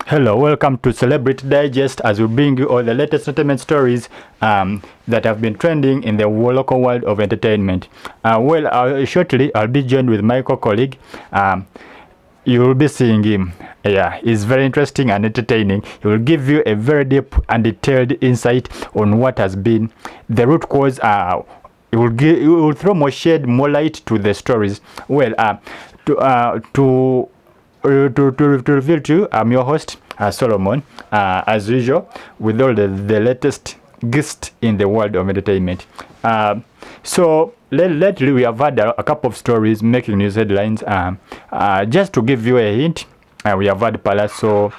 Hello, welcome to Celebrity Digest as we bring you all the latest entertainment stories that have been trending in the local world of entertainment. Shortly I'll be joined with my colleague. You will be seeing him. Yeah, he's very interesting and entertaining. He will give you a very deep and detailed insight on what has been the root cause. It will throw more light to the stories. To reveal to you, I'm your host, Solomon, as usual, with all the latest guests in the world of entertainment. So lately we have had a couple of stories making news headlines. Just to give you a hint, we have had Pallaso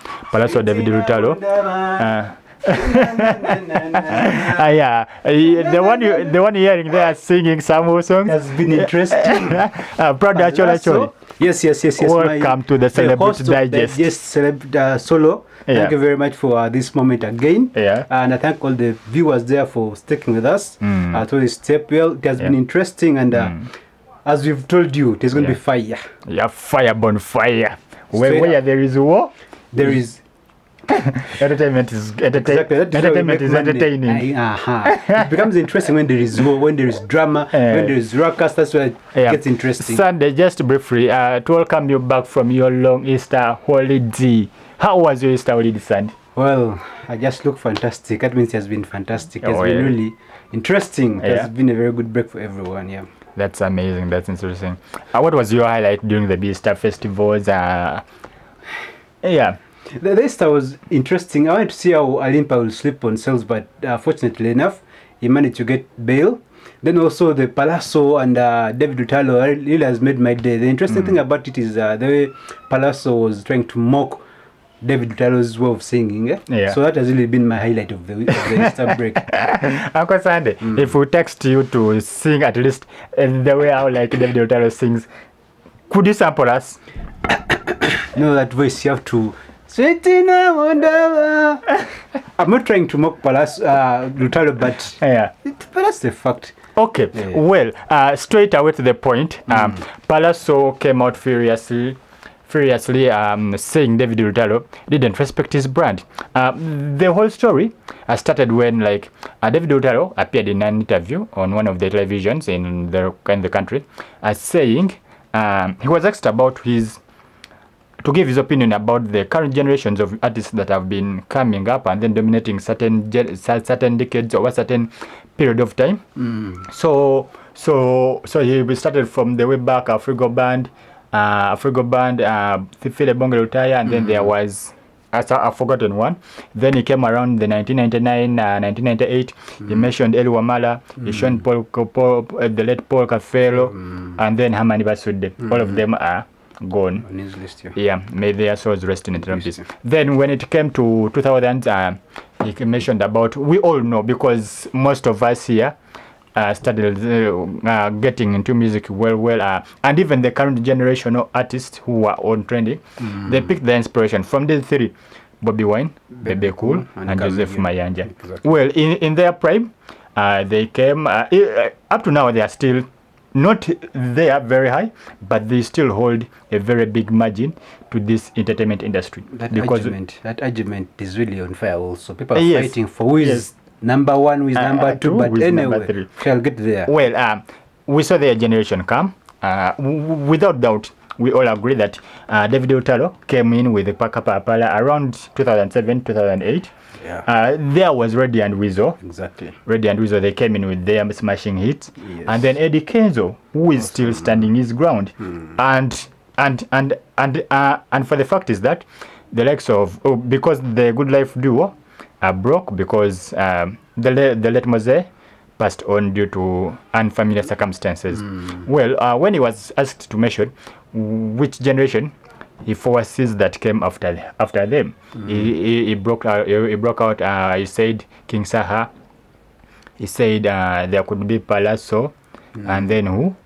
David Lutalo. The one hearing there singing some songs has been interesting. Proud actually. Yes. Welcome to the Celebrity Digest. Yes, Solo. Thank you very much for this moment again. And I thank all the viewers there for sticking with us through this step. Well, it has been interesting, and as we've told you, there's going to be fire. Yeah, fire, bonfire. Where there is war, there is. Entertainment is entertaining. It becomes interesting when there is war, when there is drama, when there is ruckus. That's where it gets interesting. Sunday, just briefly, to welcome you back from your long Easter holiday. How was your Easter holiday, Sunday? Well, I just look fantastic. That means it has been fantastic. It has been really interesting. It has been a very good break for everyone. Yeah. That's amazing. That's interesting. What was your highlight during the Easter festivals? The Easter was interesting. I wanted to see how Alimpa will slip on sales, but fortunately enough, he managed to get bail. Then also the Pallaso and David Lutalo really has made my day. The interesting thing about it is the way Pallaso was trying to mock David Lutalo's way of singing. So that has really been my highlight of the Easter break. Uncle Sunday, if we text you to sing at least the way how like David Lutalo sings, could you sample us? No, that voice you have to. I'm not trying to mock Lutalo, but that's the fact. Okay, well, straight away to the point. Pallaso came out furiously saying David Lutalo didn't respect his brand. The whole story started when David Lutalo appeared in an interview on one of the televisions in the country, saying he was asked about to give his opinion about the current generations of artists that have been coming up and then dominating certain decades or a certain period of time. So he started from the way back Afrigo Band, File Bongo Lutaya, and then there was a forgotten one. Then he came around the 1999, 1998. He mentioned Eli Wamala, he mentioned the late Paul Cafelo, and then Hamani Basude. All of them are gone on his list. May their souls rest in eternal peace. Then when it came to 2000, he mentioned about, we all know because most of us here started getting into music and even the current generation of artists who are on trending, they picked the inspiration from these three: Bobby Wine, Bebe Cool, and Joseph Mayanja. Exactly. Well, in their prime, they came up to now. They are still not there very high, but they still hold a very big margin to this entertainment industry. That argument is really on fire also. People are fighting for who is number one, who is number two, but anyway, shall get there. Well, we saw their generation come. Without doubt, we all agree that David Lutalo came in with the Pala around 2007, 2008. There was Reddy and Weasel. Exactly. Reddy and Weasel, they came in with their smashing hits. And then Eddie Kenzo, who is still standing his ground. And for the fact is that the likes of, because the Good Life duo are broke because the late Mose passed on due to unfamiliar circumstances. Well, when he was asked to mention which generation he foresees that came after them, he broke out. He said King Saha. He said there could be Pallaso, and then who?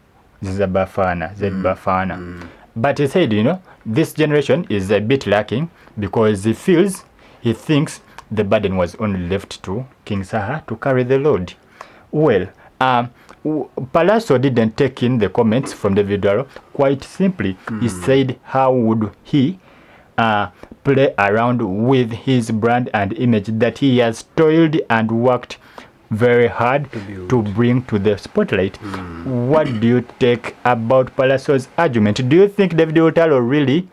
Zed Bafana. But he said, this generation is a bit lacking because he thinks the burden was only left to King Saha to carry the load. Well, Pallaso didn't take in the comments from David Lutalo. Quite simply, he said, how would he play around with his brand and image that he has toiled and worked very hard to bring to the spotlight. What do you take about Pallaso's argument? Do you think David Lutalo really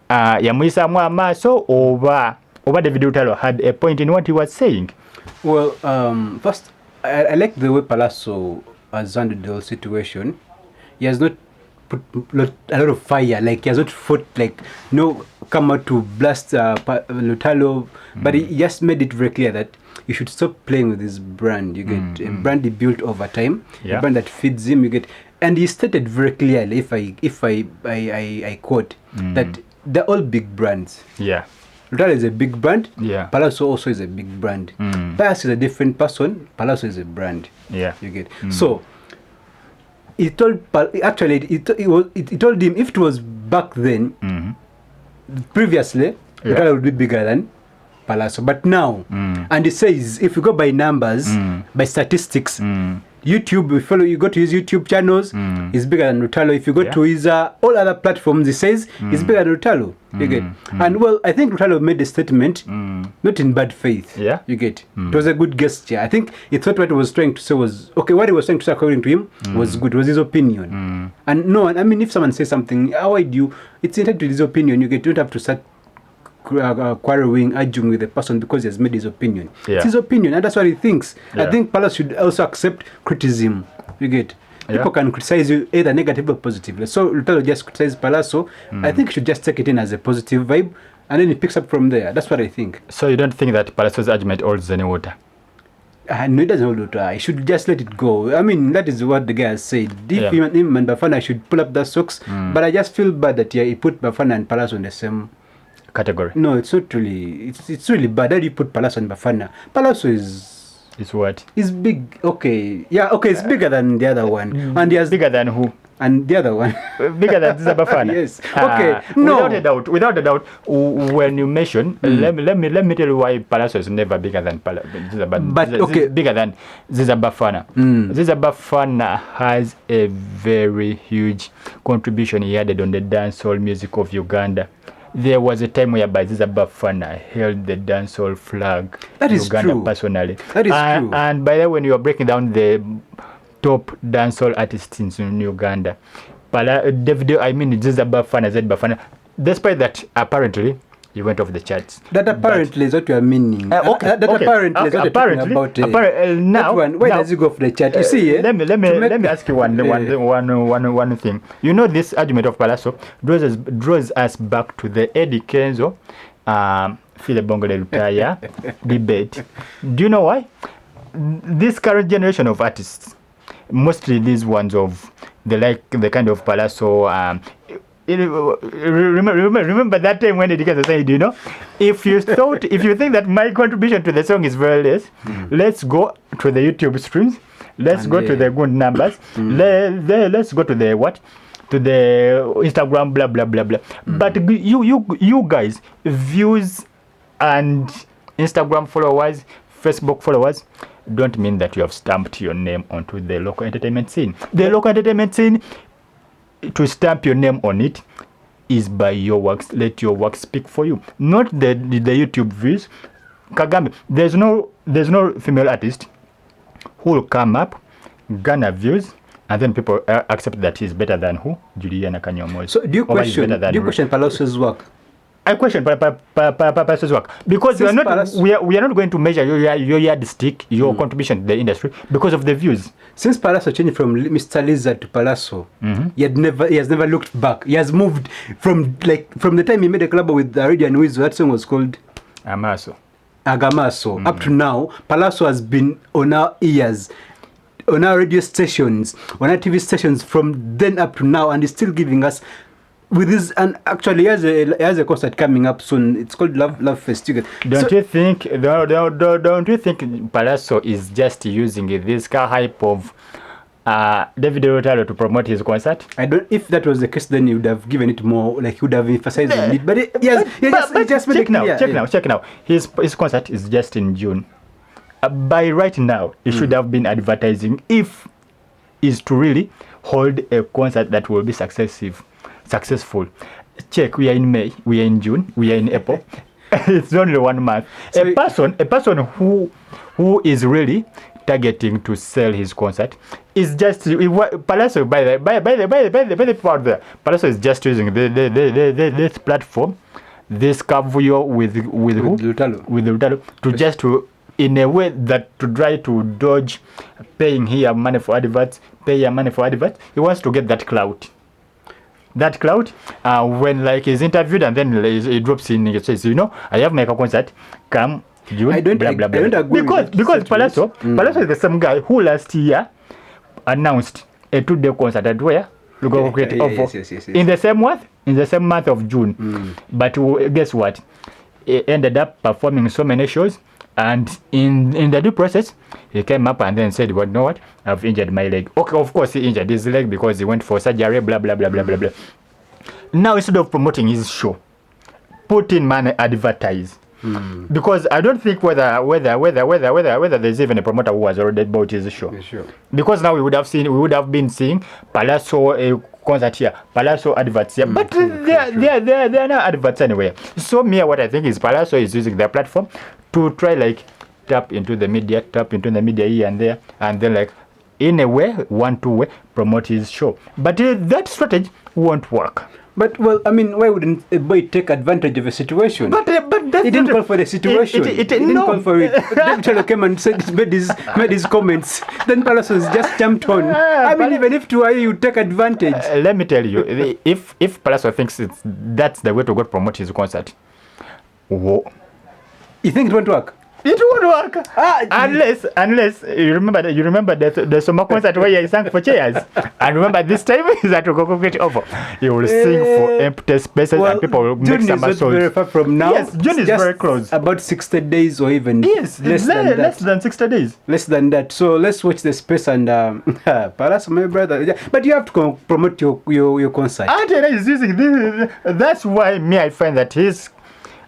yamuisamu amaaso oba David Lutalo had a point in what he was saying? Well, first, I like the way Pallaso has handled the whole situation. He has not put a lot of fire, like he has not fought, like, come out to blast Lutalo, but he just made it very clear that you should stop playing with this brand. You get a brand he built over time, a brand that feeds him. You get, and he stated very clearly, if I quote, that they're all big brands. Yeah. Lutalo is a big brand. Yeah. Pallaso also is a big brand. Pallaso is a different person. Pallaso is a brand. Yeah. You get. So he told he told him if it was back then, previously, Lutalo would be bigger than Pallaso. But now, and he says if you go by numbers, by statistics, YouTube, you go to his YouTube channels, he's bigger than Lutalo. If you go to his all other platforms, he says he's bigger than Lutalo. You get. And well, I think Lutalo made a statement, not in bad faith. Yeah. You get. It was a good gesture. I think he thought what he was trying to say was okay. What he was trying to say, according to him, was good. Was his opinion. And no, I mean, if someone says something, how would you? It's entitled to his opinion. You get. You don't have to start quarreling, arguing with the person because he has made his opinion. It's his opinion, and that's what he thinks. I think Pallaso should also accept criticism. You get. People can criticize you either negatively or positively. So Lutalo just criticized Pallaso. I think he should just take it in as a positive vibe, and then he picks up from there. That's what I think. So you don't think that Pallasso's argument holds any water? No, it doesn't hold water. I should just let it go. I mean, that is what the guy has said. If him and Bafana should pull up their socks, but I just feel bad that he put Bafana and Pallaso in the same category. No, it's not really. It's really bad. How do you put Pallaso and Bafana? Pallaso is what? Is big. Okay. Yeah, okay, it's bigger than the other one. And he has bigger than who? And the other one. Bigger than Bafana. Yes. Okay. No. Without a doubt, when you mention, let me tell you why Pallaso is never bigger than But okay, bigger than Bafana. Bafana has a very huge contribution he added on the dancehall music of Uganda. There was a time whereby Bafana held the dancehall flag. That is Uganda true. Personally. That is true. And by the way, when you are breaking down the top dancehall artists in Uganda, Bafana, despite that apparently he went off the charts. That apparently is what you are meaning. Apparently is what you're talking about. Now, why does he go off the chart? You see, let me ask you one thing. You know, this argument of Pallaso draws us back to the Eddie Kenzo, Philip Bongole Lutaya debate. Do you know why? This current generation of artists, mostly these ones of the kind of Pallaso. Remember that time when Eddie Kenzo said, if you think that my contribution to the song is very less, let's go to the YouTube streams, let's go to the good numbers, let's go to the what? To the Instagram, blah blah blah blah. But you guys, views and Instagram followers, Facebook followers, don't mean that you have stamped your name onto the local entertainment scene. The local entertainment scene, to stamp your name on it, is by your works. Let your work speak for you, not the YouTube views. Kagame, there's no female artist who will come up, garner views, and then people accept that he's better than who? Juliana Kanyomozi. So do you question Pallasso's work? I question Pallasso's work because we are not going to measure your yardstick, your contribution to the industry because of the views. Since Pallaso changed from Mr. Lizard to Pallaso, he has never looked back. He has moved from the time he made a collab with Radio and Wiz. That song was called Agamaso. Up to now, Pallaso has been on our ears, on our radio stations, on our TV stations from then up to now, and he's still giving us with this. And actually, he has a concert coming up soon. It's called Love Fest. Don't you think Pallaso is just using this hype of David Lutalo to promote his concert? I don't. If that was the case, then he would have given it more. Like he would have emphasized on it. But check now. His concert is just in June. By right now, he should have been advertising if is to really hold a concert that will be successful. check, we are in May, we are in June, we are in April. It's only 1 month. So a person who is really targeting to sell his concert is just Pallaso. By the people out there, Pallaso is just using this platform, this Kavuyo with Lutalo to just to, in a way that to try to dodge paying here money for adverts, pay here money for adverts. He wants to get that clout. When like he's interviewed and then he drops in, he says, I have my concert, come June, I don't agree because Pallaso is the same guy who last year announced a 2-day concert at where? Yes. In the same month of June. But guess what? He ended up performing so many shows, and in the due process, he came up and then said, well, you know what? I've injured my leg. Okay, of course he injured his leg because he went for surgery, blah, blah, blah, blah, blah, blah. Now, instead of promoting his show, put in money, advertise. Because I don't think whether there's even a promoter who has already bought his show. Yeah, sure. Because now we would have been seeing Pallaso concert here, Pallaso adverts here, but there are no adverts anywhere. So what I think is Pallaso is using their platform to try like tap into the media here and there, and then like in a way, 1-2 way, promote his show. But that strategy won't work. But well, I mean, why wouldn't a boy take advantage of a situation? But that's he didn't call for the situation. He didn't call for it. David Lutalo came and said, made his comments. Then Pallaso just jumped on. I mean, even if to you take advantage. Let me tell you, if Pallaso thinks that's the way to go promote his concert, whoa. You think it won't work? It won't work unless you remember the summer concert where he sang for chairs, and remember this time is at Ogogo over. He will sing for empty spaces and people will make some songs. June is very far from now. Yes, June is very close. About 60 days or even less than 60 days. Less than that. So let's watch the space and Pallaso, my brother. But you have to promote your concert. Is using this. That's why I find that his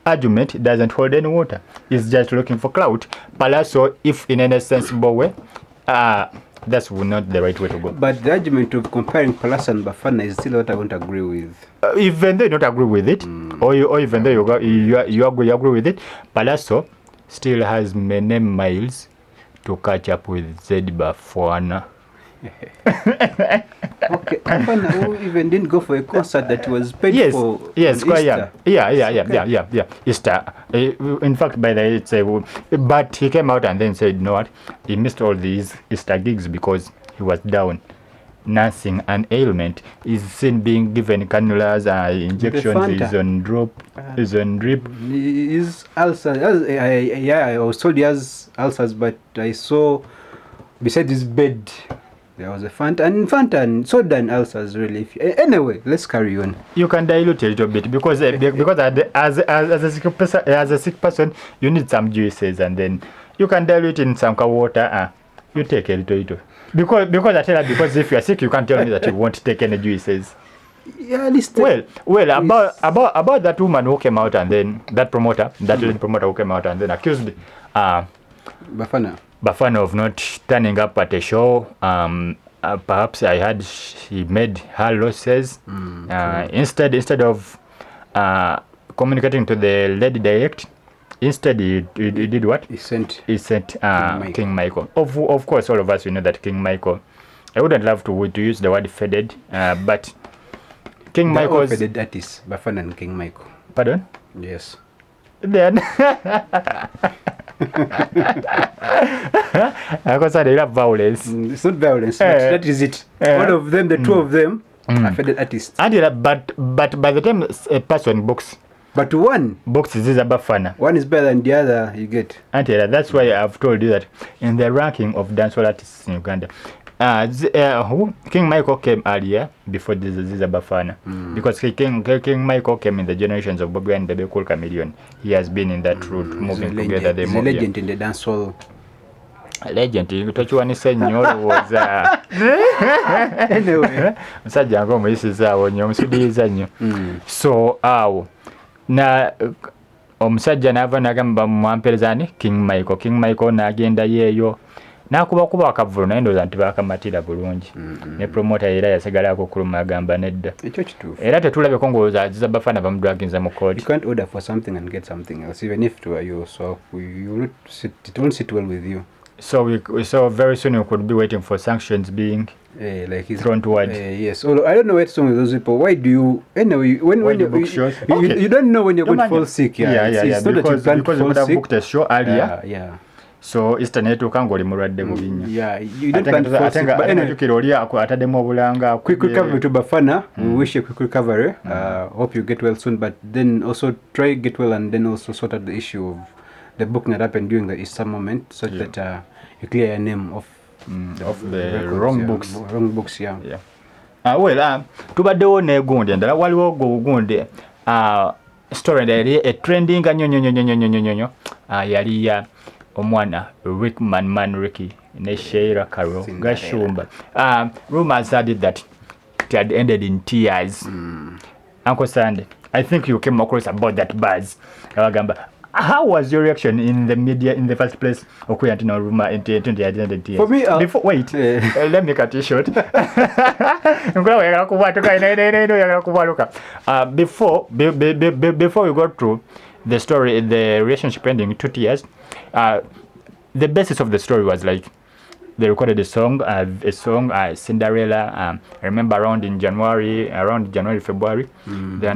argument doesn't hold any water. He's just looking for clout. Pallaso, if in any sensible way, that's not the right way to go. But the argument of comparing Pallaso and Bafana is still what I won't agree with. Even though you don't agree with it, or even though you agree with it, Pallaso still has many miles to catch up with Zed Bafana. Okay, Bafana who even didn't go for a concert that was paid for. Yes, quite Easter. Yeah. Easter. In fact, by the way, it's but he came out and then said, you know what? He missed all these Easter gigs because he was down. Nursing an ailment. He's seen being given cannulas, injections. He's on drip. His ulcers. I was told he has ulcers, but I saw beside his bed there was a Fanta and soda and ulcers really. Anyway, let's carry on. You can dilute a little bit because as a sick person, you need some juices, and then you can dilute in some water. You take a little. Because I tell you, because if you are sick, you can't tell me that you won't take any juices. Yeah, at least well, about that woman who came out and then that lead promoter who came out and then accused Bafana of not turning up at a show. Perhaps I heard he made her losses. Instead of communicating to the lady direct, instead he did what? He sent King Michael. Of course, all of us we know that King Michael. I wouldn't love to use the word faded, but King Michael's faded artists, Bafana and King Michael. Pardon? Yes. Then because they love violence. It's not violence, but that is it. All of them, the two of them, are faded artists. But by the time a person books, but one books is a Bafana. One is better than the other. You get. That's why I've told you that in the ranking of dancehall artists in Uganda, King Michael came earlier before this is a Bafana, because King Michael came in the generations of Bobby and Bebe Cool Chameleon. He has been in that route, moving together. He's a legend in the dancehall. A legend. You touch one is saying was anyway. So na omusajja n'ava n'agamba mumwamperezani King Michael n'agenda yeeyo nakubakuba akavulo naye ndowooza nti bakamatira bulungi ne promoter era yasigalaako okuluma agamba nedda ekyo kituufu era tetulabeko ng'olowooza aziza bafana bamudwaginza mu kooti. You can't order for something and get something else, even if it were you. So you will not sit, it won't sit well with you. So very soon you could be waiting for sanctions being Like he's thrown towards. Yes. Although I don't know what's wrong with those people. Why do you anyway? When you book shows? you don't know when you're going to fall sick. It's not that you plan to because you fall would have sick. booked a show earlier. Yeah. So Easter netuuka ng'oli mulwadde mu binnya. Yeah. You don't plan to fall sick. But anyway, tukira oli ataddemu obulanga. Quick recovery to Bafana. We wish you a quick recovery. Hope you get well soon. But then also try get well and then also sort out the issue of the booking that happened during the Easter moment, such that you clear your name of the records, wrong books. Wrong books, yeah. Tubaddewo n'egundi endala waliwo gundi story endala a trending nyonyonyonyonyonyonyo yali ya omwana Ricky ne Sheila Carroll Gashumba. Rumors had it that it had ended in tears. Uncle Sandy, I think you came across about that buzz. How was your reaction in the media in the first place? Okuyantino rumor into the agenda tears. For me, before wait, let me cut you short. Before we go through the story, the relationship ending 2 years, the basis of the story was like they recorded a song, Cinderella. I remember around January, February. Then